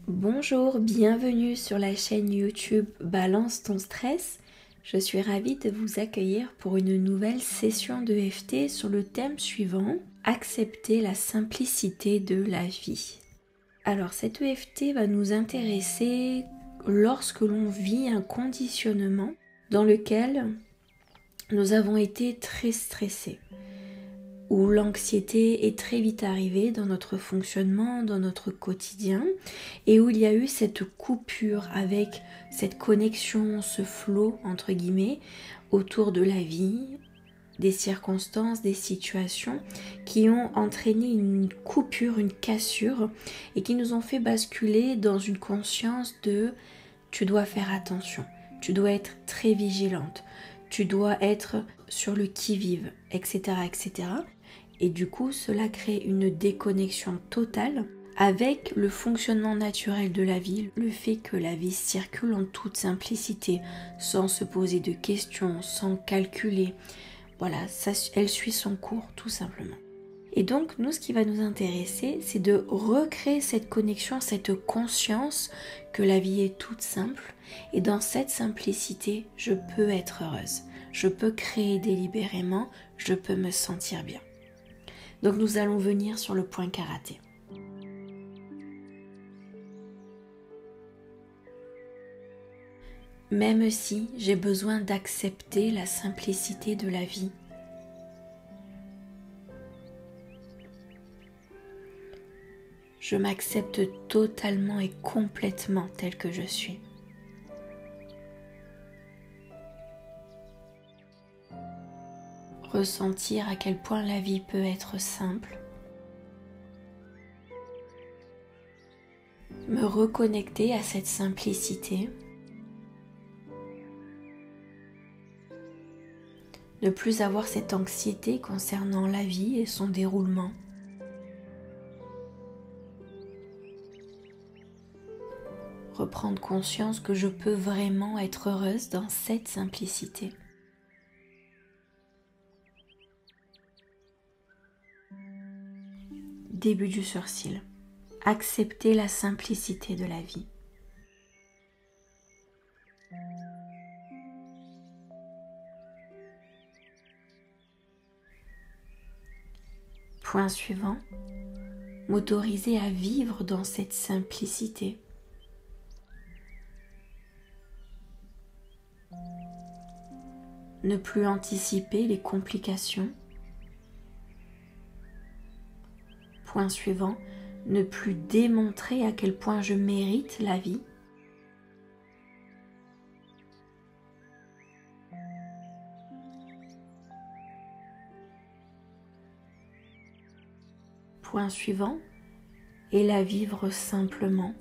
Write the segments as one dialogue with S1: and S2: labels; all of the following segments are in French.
S1: Bonjour, bienvenue sur la chaîne YouTube Balance ton stress. Je suis ravie de vous accueillir pour une nouvelle session de d'EFT sur le thème suivant, accepter la simplicité de la vie. Alors cet EFT va nous intéresser lorsque l'on vit un conditionnement dans lequel nous avons été très stressés, où l'anxiété est très vite arrivée dans notre fonctionnement, dans notre quotidien, et où il y a eu cette coupure avec cette connexion, ce flow, entre guillemets, autour de la vie, des circonstances, des situations qui ont entraîné une coupure, une cassure, et qui nous ont fait basculer dans une conscience de « tu dois faire attention, tu dois être très vigilante, tu dois être sur le qui-vive, etc. etc. » Et du coup, cela crée une déconnexion totale avec le fonctionnement naturel de la vie, le fait que la vie circule en toute simplicité, sans se poser de questions, sans calculer. Voilà, elle suit son cours tout simplement. Et donc, nous, ce qui va nous intéresser, c'est de recréer cette connexion, cette conscience que la vie est toute simple. Et dans cette simplicité, je peux être heureuse. Je peux créer délibérément, je peux me sentir bien. Donc nous allons venir sur le point karaté. Même si j'ai besoin d'accepter la simplicité de la vie, je m'accepte totalement et complètement tel que je suis. Ressentir à quel point la vie peut être simple, me reconnecter à cette simplicité, ne plus avoir cette anxiété concernant la vie et son déroulement. Reprendre conscience que je peux vraiment être heureuse dans cette simplicité. Début du sourcil. Accepter la simplicité de la vie. Point suivant. M'autoriser à vivre dans cette simplicité. Ne plus anticiper les complications. Point suivant. Ne plus démontrer à quel point je mérite la vie. Point suivant. Et la vivre simplement.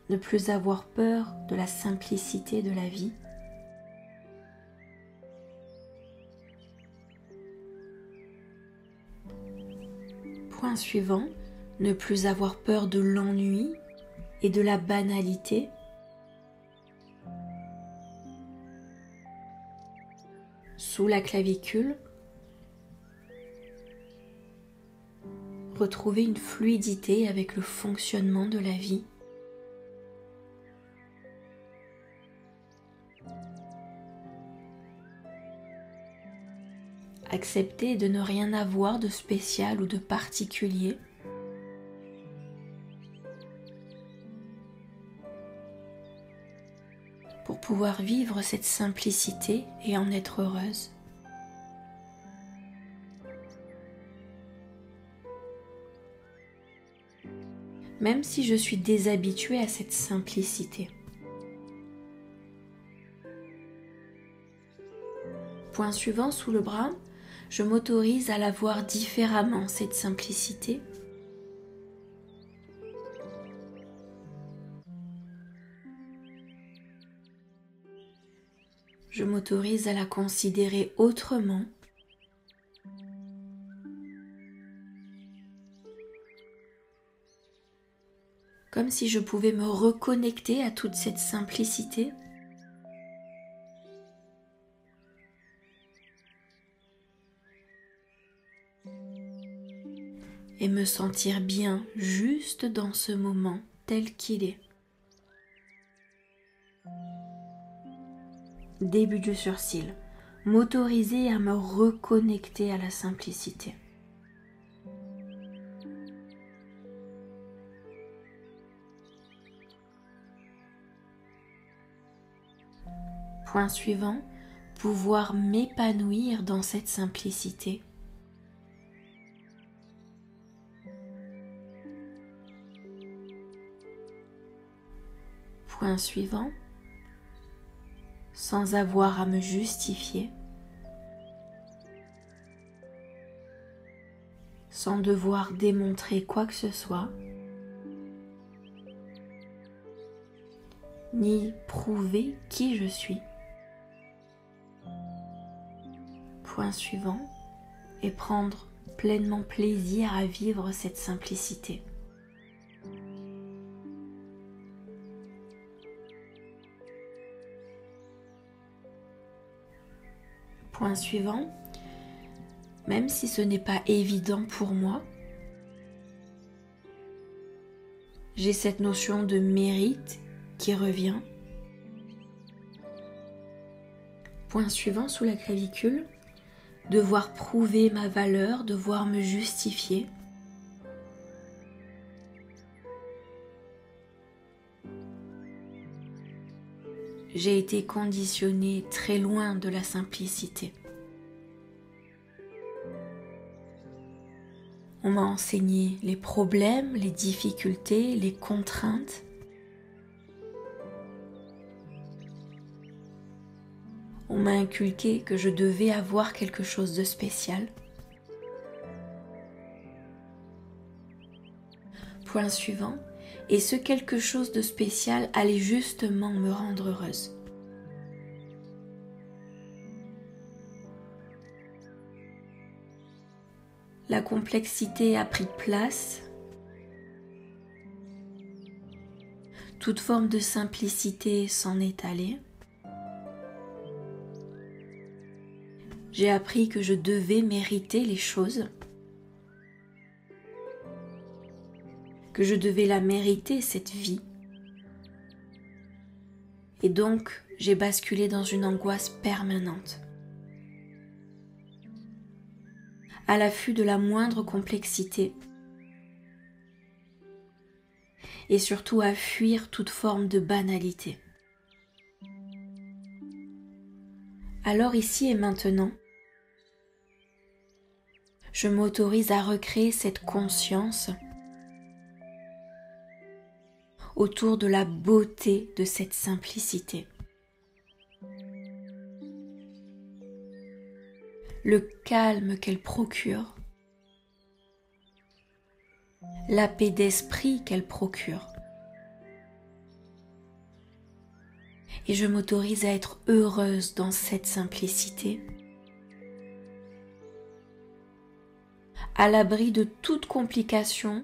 S1: Ne plus avoir peur de la simplicité de la vie. Point suivant, ne plus avoir peur de l'ennui et de la banalité. Sous la clavicule, retrouver une fluidité avec le fonctionnement de la vie. Accepter de ne rien avoir de spécial ou de particulier. Pour pouvoir vivre cette simplicité et en être heureuse. Même si je suis déshabituée à cette simplicité. Point suivant, sous le bras, je m'autorise à la voir différemment, cette simplicité. Je m'autorise à la considérer autrement. Comme si je pouvais me reconnecter à toute cette simplicité. et me sentir bien juste dans ce moment tel qu'il est. Début du surcil, m'autoriser à me reconnecter à la simplicité. Point suivant, pouvoir m'épanouir dans cette simplicité. Point suivant, sans avoir à me justifier, sans devoir démontrer quoi que ce soit, ni prouver qui je suis. Point suivant, et prendre pleinement plaisir à vivre cette simplicité. Point suivant, même si ce n'est pas évident pour moi, j'ai cette notion de mérite qui revient. Point suivant sous la clavicule, devoir prouver ma valeur, devoir me justifier. J'ai été conditionnée très loin de la simplicité. On m'a enseigné les problèmes, les difficultés, les contraintes. On m'a inculqué que je devais avoir quelque chose de spécial. Point suivant, et ce quelque chose de spécial allait justement me rendre heureuse. La complexité a pris place. Toute forme de simplicité s'en est allée. J'ai appris que je devais mériter les choses, que je devais la mériter, cette vie. Et donc, j'ai basculé dans une angoisse permanente, à l'affût de la moindre complexité, et surtout à fuir toute forme de banalité. Alors ici et maintenant, je m'autorise à recréer cette conscience autour de la beauté de cette simplicité. Le calme qu'elle procure, la paix d'esprit qu'elle procure. Et je m'autorise à être heureuse dans cette simplicité, à l'abri de toute complication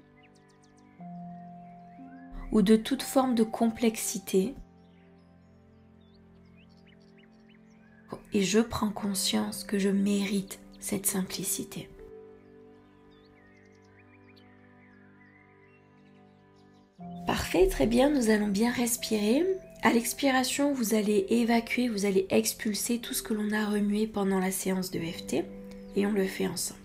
S1: ou de toute forme de complexité. Et je prends conscience que je mérite cette simplicité. Parfait, très bien, nous allons bien respirer. À l'expiration, vous allez évacuer, vous allez expulser tout ce que l'on a remué pendant la séance de EFT et on le fait ensemble.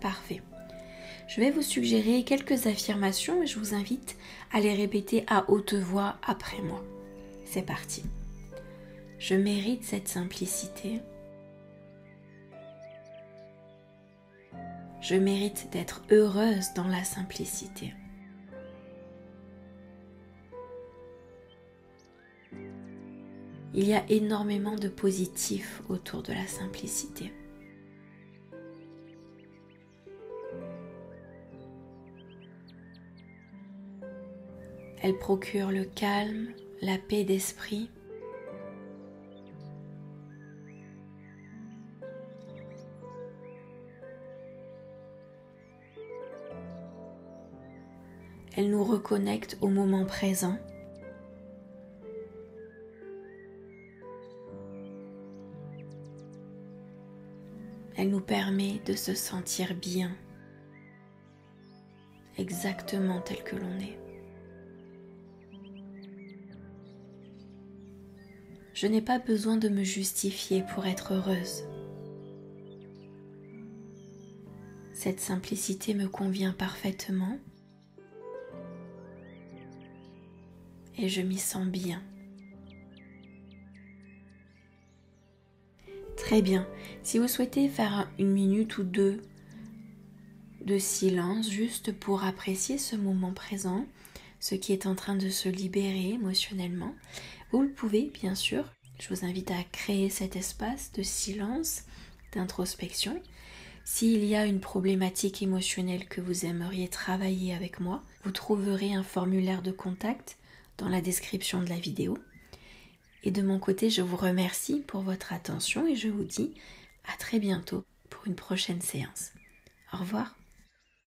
S1: Parfait. Je vais vous suggérer quelques affirmations et je vous invite à les répéter à haute voix après moi. C'est parti. Je mérite cette simplicité. Je mérite d'être heureuse dans la simplicité. Il y a énormément de positifs autour de la simplicité. Elle procure le calme, la paix d'esprit. Elle nous reconnecte au moment présent. Elle nous permet de se sentir bien, exactement tel que l'on est. Je n'ai pas besoin de me justifier pour être heureuse. Cette simplicité me convient parfaitement et je m'y sens bien. Très bien. Si vous souhaitez faire 1 minute ou 2 de silence juste pour apprécier ce moment présent, ce qui est en train de se libérer émotionnellement, vous le pouvez bien sûr. Je vous invite à créer cet espace de silence, d'introspection. S'il y a une problématique émotionnelle que vous aimeriez travailler avec moi, vous trouverez un formulaire de contact dans la description de la vidéo. Et de mon côté, je vous remercie pour votre attention et je vous dis à très bientôt pour une prochaine séance. Au revoir.